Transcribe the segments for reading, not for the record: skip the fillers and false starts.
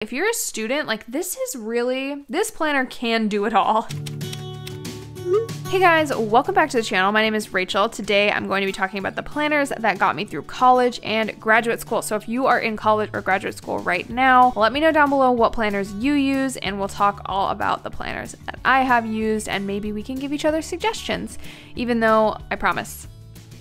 If you're a student, like this planner can do it all. Hey guys, welcome back to the channel. My name is Rachel. Today I'm going to be talking about the planners that got me through college and graduate school. So if you are in college or graduate school right now, let me know down below what planners you use and we'll talk all about the planners that I have used and maybe we can give each other suggestions, even though I promise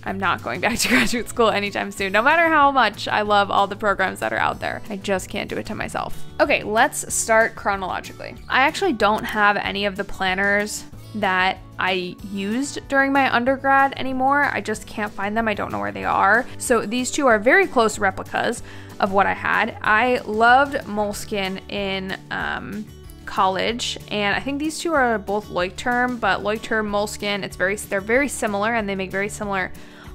I'm not going back to graduate school anytime soon, no matter how much I love all the programs that are out there. I just can't do it to myself. Okay, let's start chronologically. I actually don't have any of the planners that I used during my undergrad anymore. I just can't find them. I don't know where they are. So these two are very close replicas of what I had. I loved Moleskine in college, and I think these two are both Leuchtturm, but Leuchtturm, Moleskine, they're very similar and they make very similar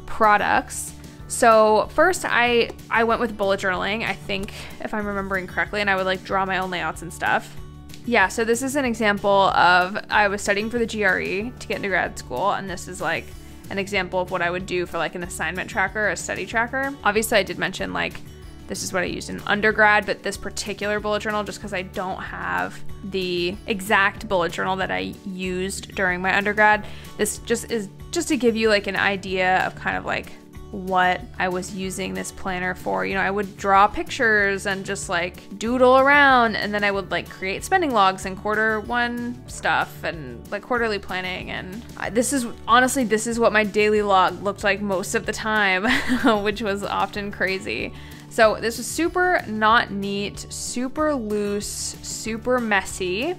products. So first I went with bullet journaling, I think, if I'm remembering correctly, and I would like draw my own layouts and stuff. Yeah, so this is an example of, I was studying for the GRE to get into grad school, and this is like an example of what I would do for like an assignment tracker, a study tracker. Obviously I did mention like this is what I used in undergrad, but this particular bullet journal, just because I don't have the exact bullet journal that I used during my undergrad, this just is just to give you like an idea of kind of like what I was using this planner for. You know, I would draw pictures and just like doodle around, and then I would like create spending logs and Q1 stuff and like quarterly planning. And this is what my daily log looked like most of the time, which was often crazy. So this was super not neat, super loose, super messy.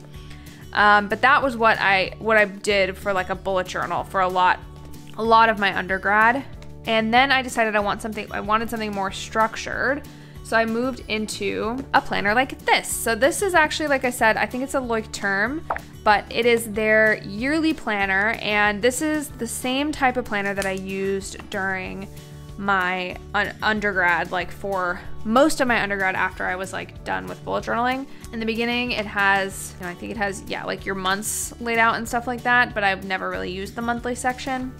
But that was what I did for like a bullet journal for a lot of my undergrad. And then I decided I wanted something more structured. So I moved into a planner like this. So this is actually, like I said, I think it's a Leuchtturm, but it is their yearly planner. And this is the same type of planner that I used during my undergrad, like for most of my undergrad after I was like done with bullet journaling. In the beginning it has, you know, I think it has, yeah, like your months laid out and stuff like that, but I've never really used the monthly section.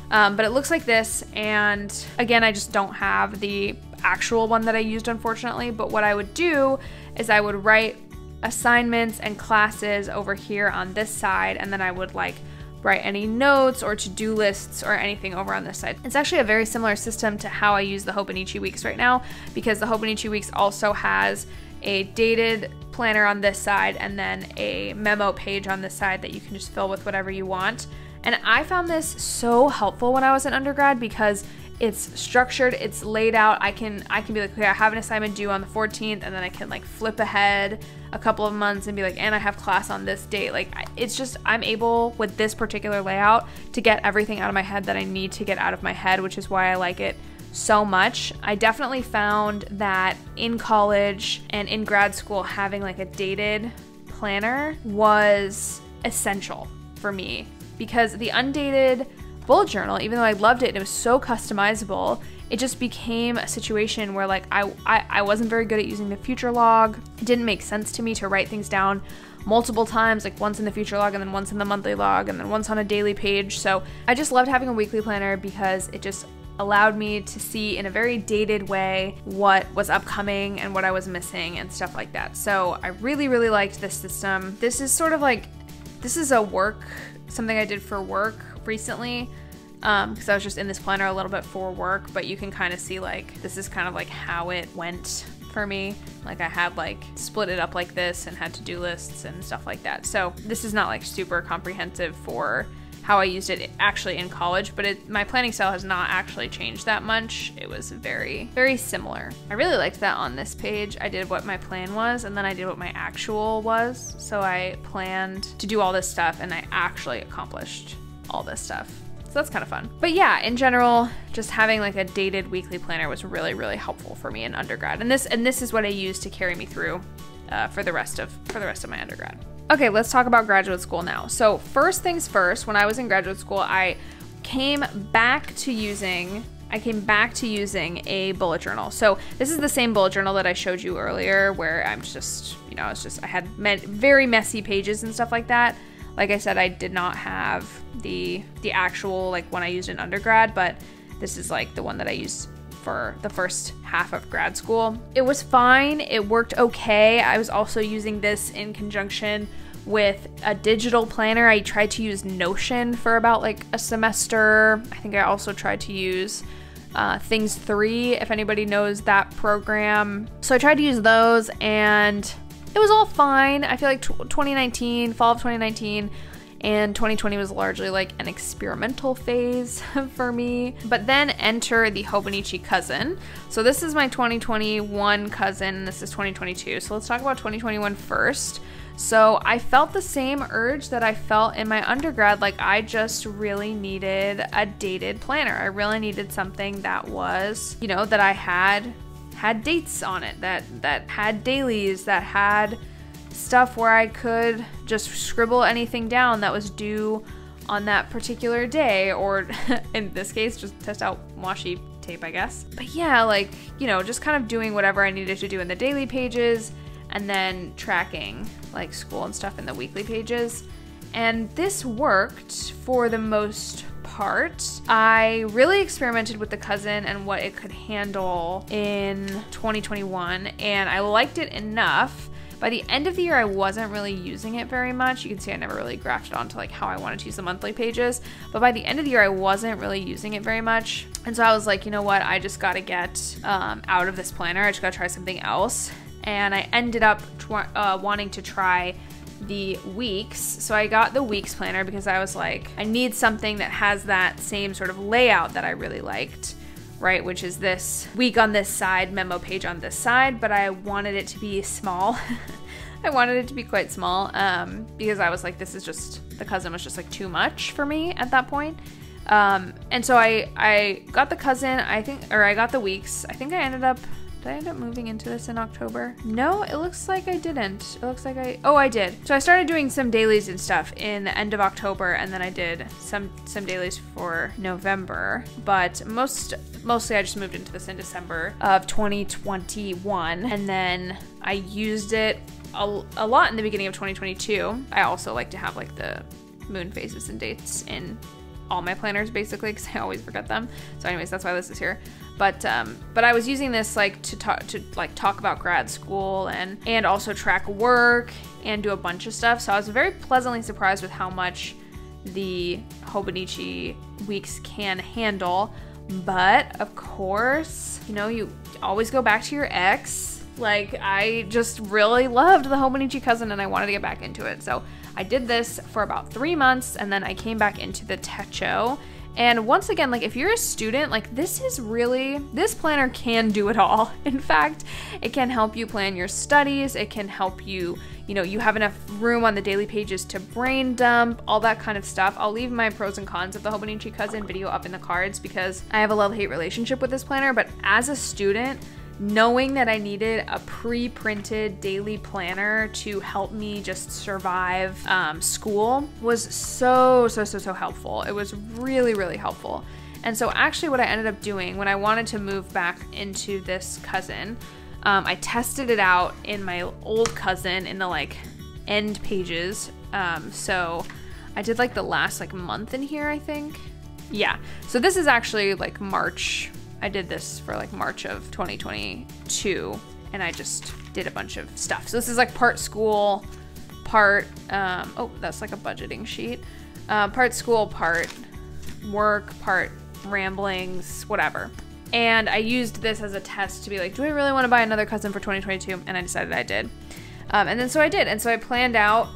But it looks like this, and again, I just don't have the actual one that I used, unfortunately. But what I would do is I would write assignments and classes over here on this side, and then I would like write any notes or to-do lists or anything over on this side. It's actually a very similar system to how I use the Hobonichi Weeks right now, because the Hobonichi Weeks also has a dated planner on this side and then a memo page on this side that you can just fill with whatever you want. And I found this so helpful when I was in undergrad because it's structured, it's laid out. I can be like, okay, I have an assignment due on the 14th, and then I can like flip ahead a couple of months and be like, and I have class on this date. Like, it's just, I'm able with this particular layout to get everything out of my head that I need to get out of my head, which is why I like it so much. I definitely found that in college and in grad school, having like a dated planner was essential for me, because the undated bullet journal, even though I loved it and it was so customizable, it just became a situation where like I wasn't very good at using the future log. It didn't make sense to me to write things down multiple times, like once in the future log and then once in the monthly log and then once on a daily page. So I just loved having a weekly planner because it just allowed me to see in a very dated way what was upcoming and what I was missing and stuff like that. So I really, really liked this system. This is sort of like, this is something I did for work recently, because I was just in this planner a little bit for work, but you can kind of see like, this is kind of like how it went for me. Like I had like split it up like this and had to-do lists and stuff like that. So this is not like super comprehensive for how I used it actually in college, but my planning style has not actually changed that much. It was very, very similar. I really liked that on this page. I did what my plan was, and then I did what my actual was. So I planned to do all this stuff, and I actually accomplished all this stuff. So that's kind of fun. But yeah, in general, just having like a dated weekly planner was really, really helpful for me in undergrad. And this is what I used to carry me through for the rest of my undergrad. Okay, let's talk about graduate school now. So first things first, when I was in graduate school, I came back to using a bullet journal. So this is the same bullet journal that I showed you earlier, where I'm just, you know, I had very messy pages and stuff like that. Like I said, I did not have the actual like one I used in undergrad, but this is like the one that I used for the first half of grad school. It was fine. It worked okay. I was also using this in conjunction with a digital planner. I tried to use Notion for about like a semester. I think I also tried to use Things 3, if anybody knows that program. So I tried to use those and it was all fine. I feel like 2019, fall of 2019, and 2020 was largely like an experimental phase for me. But then enter the Hobonichi cousin. So this is my 2021 cousin, this is 2022. So let's talk about 2021 first. So I felt the same urge that I felt in my undergrad. Like I just really needed a dated planner. I really needed something that was, you know, that I had dates on it, that had dailies, that had stuff where I could just scribble anything down that was due on that particular day, or in this case, just test out washi tape, I guess. But yeah, like, you know, just kind of doing whatever I needed to do in the daily pages and then tracking like school and stuff in the weekly pages. And this worked for the most part. I really experimented with the cousin and what it could handle in 2021, and I liked it enough. By the end of the year, I wasn't really using it very much. You can see I never really graphed onto like how I wanted to use the monthly pages, but by the end of the year, I wasn't really using it very much. And so I was like, you know what? I just gotta get out of this planner. I just gotta try something else. And I ended up wanting to try the weeks. So I got the weeks planner because I was like, I need something that has that same sort of layout that I really liked, right? Which is this week on this side, memo page on this side, but I wanted it to be small. I wanted it to be quite small because I was like, this is just, the cousin was just like too much for me at that point. And so I got the cousin, I got the weeks. I think did I end up moving into this in October? No, it looks like I didn't. It looks like I did. So I started doing some dailies and stuff in the end of October, and then I did some dailies for November, but mostly I just moved into this in December of 2021, and then I used it a lot in the beginning of 2022. I also like to have like the moon phases and dates in all my planners basically because I always forget them. So anyways, that's why this is here. But I was using this like to talk about grad school and also track work and do a bunch of stuff. So I was very pleasantly surprised with how much the Hobonichi weeks can handle. But of course, you know, you always go back to your ex. Like I just really loved the Hobonichi cousin and I wanted to get back into it. So I did this for about 3 months and then I came back into the Techo. And once again, like if you're a student, like this planner can do it all. In fact, it can help you plan your studies. It can help you, you know, you have enough room on the daily pages to brain dump, all that kind of stuff. I'll leave my pros and cons of the Hobonichi cousin video up in the cards because I have a love-hate relationship with this planner. But as a student, knowing that I needed a pre-printed daily planner to help me just survive school was so helpful. It was really, really helpful. And so actually what I ended up doing when I wanted to move back into this cousin, I tested it out in my old cousin in the like end pages. So I did like the last like month in here, I think. Yeah, so this is actually like March. I did this for like March of 2022 and I just did a bunch of stuff. So this is like part school, part, oh, that's like a budgeting sheet. Part school, part work, part ramblings, whatever. And I used this as a test to be like, do I really want to buy another cousin for 2022? And I decided I did. And then so I did. And so I planned out,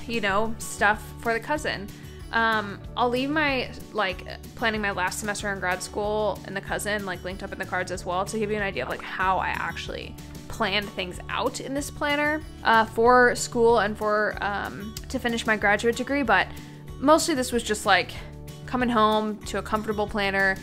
you know, stuff for the cousin. I'll leave my like planning my last semester in grad school and the cousin like linked up in the cards as well to give you an idea of like how I actually planned things out in this planner for school and for to finish my graduate degree. But mostly this was just like coming home to a comfortable planner.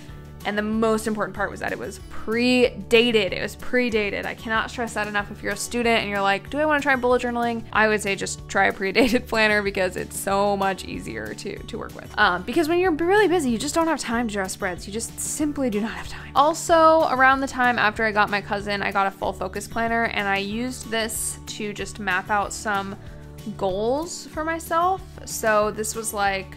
And the most important part was that it was pre-dated. It was pre-dated. I cannot stress that enough. If you're a student and you're like, do I want to try bullet journaling? I would say just try a pre-dated planner because it's so much easier to work with. Because when you're really busy, you just don't have time to draw spreads. You just simply do not have time. Also, around the time after I got my cousin, I got a full focus planner and I used this to just map out some goals for myself. So this was like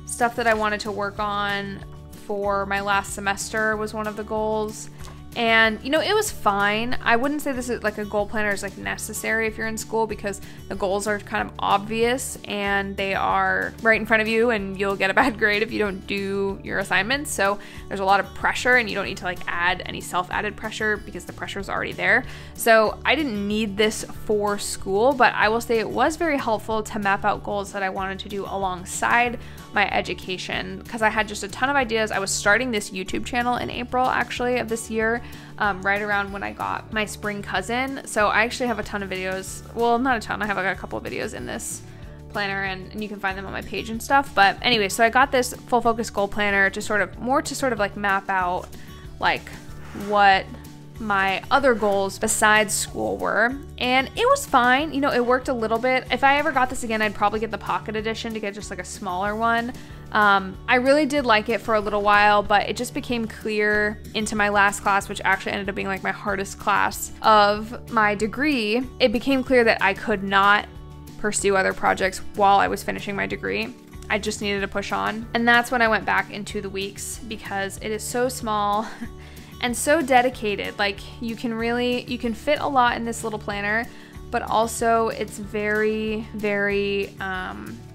stuff that I wanted to work on for my last semester was one of the goals. And, you know, it was fine. I wouldn't say this is like a goal planner is like necessary if you're in school, because the goals are kind of obvious and they are right in front of you, and you'll get a bad grade if you don't do your assignments. So there's a lot of pressure, and you don't need to like add any self-added pressure because the pressure is already there. So I didn't need this for school, but I will say it was very helpful to map out goals that I wanted to do alongside my education, because I had just a ton of ideas. I was starting this YouTube channel in April actually of this year, right around when I got my spring cousin. So I actually have a ton of videos. Well, not a ton. I have like a couple of videos in this planner, and you can find them on my page and stuff. But anyway, so I got this full focus goal planner to sort of like map out like what my other goals besides school were, and it was fine. You know, it worked a little bit. If I ever got this again, I'd probably get the pocket edition to get just like a smaller one. I really did like it for a little while, but it just became clear into my last class, which actually ended up being like my hardest class of my degree. It became clear that I could not pursue other projects while I was finishing my degree. I just needed to push on. And that's when I went back into the weeks, because it is so small and so dedicated. Like you can fit a lot in this little planner, but also it's very, very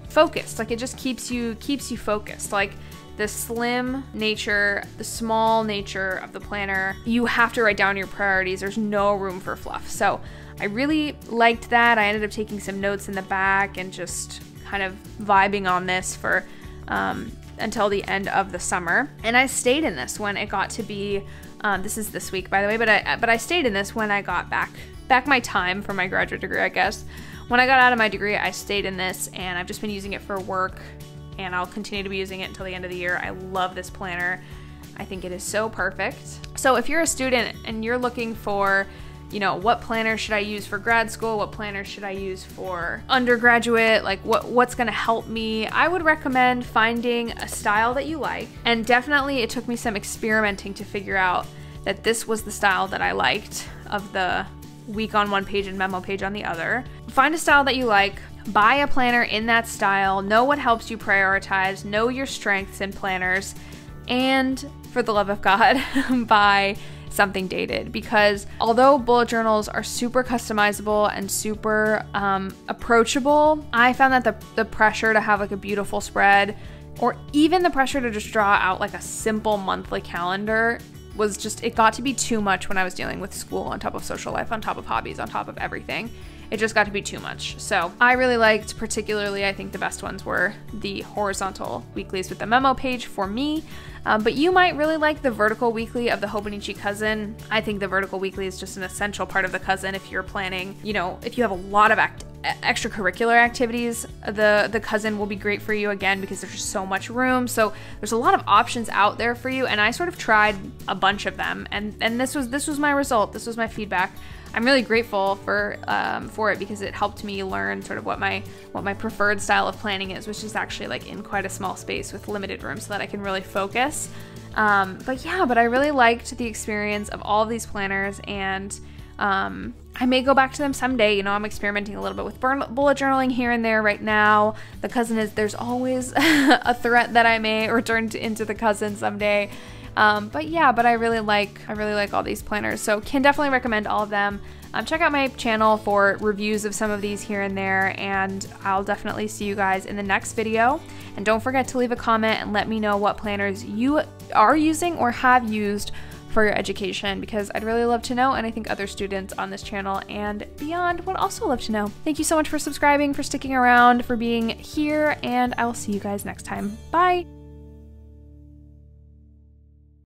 focused. Like it just keeps you focused. Like the slim nature, the small nature of the planner, you have to write down your priorities. There's no room for fluff. So I really liked that. I ended up taking some notes in the back and just kind of vibing on this for until the end of the summer. And I stayed in this when it got to be this is this week, by the way, but I stayed in this when I got back my time for my graduate degree, I guess. When I got out of my degree, I stayed in this, and I've just been using it for work, and I'll continue to be using it until the end of the year. I love this planner. I think it is so perfect. So if you're a student and you're looking for, you know, what planner should I use for grad school? What planner should I use for undergraduate? Like what's gonna help me? I would recommend finding a style that you like. And definitely it took me some experimenting to figure out that this was the style that I liked, of the week on one page and memo page on the other. Find a style that you like, buy a planner in that style, know what helps you prioritize, know your strengths in planners, and for the love of God, buy something dated. Because although bullet journals are super customizable and super approachable, I found that the pressure to have like a beautiful spread, or even the pressure to just draw out like a simple monthly calendar, was just, it got to be too much when I was dealing with school on top of social life, on top of hobbies, on top of everything. It just got to be too much. So I really liked, particularly, I think the best ones were the horizontal weeklies with the memo page for me. But you might really like the vertical weekly of the Hobonichi Cousin. I think the vertical weekly is just an essential part of the Cousin if you're planning, you know, if you have a lot of extracurricular activities, the Cousin will be great for you, again, because there's just so much room. So there's a lot of options out there for you, and I sort of tried a bunch of them, and this was my result. This was my feedback. I'm really grateful for it, because it helped me learn sort of what my preferred style of planning is, which is actually like in quite a small space with limited room, so that I can really focus. But I really liked the experience of all of these planners, and I may go back to them someday. You know, I'm experimenting a little bit with bullet journaling here and there right now. The Cousin is, there's always a threat that I may return into the Cousin someday. But I really like all these planners, so can definitely recommend all of them. Check out my channel for reviews of some of these here and there, and I'll definitely see you guys in the next video. And don't forget to leave a comment and let me know what planners you are using or have used for your education, because I'd really love to know, and I think other students on this channel and beyond would also love to know. Thank you so much for subscribing, for sticking around, for being here, and I will see you guys next time. Bye!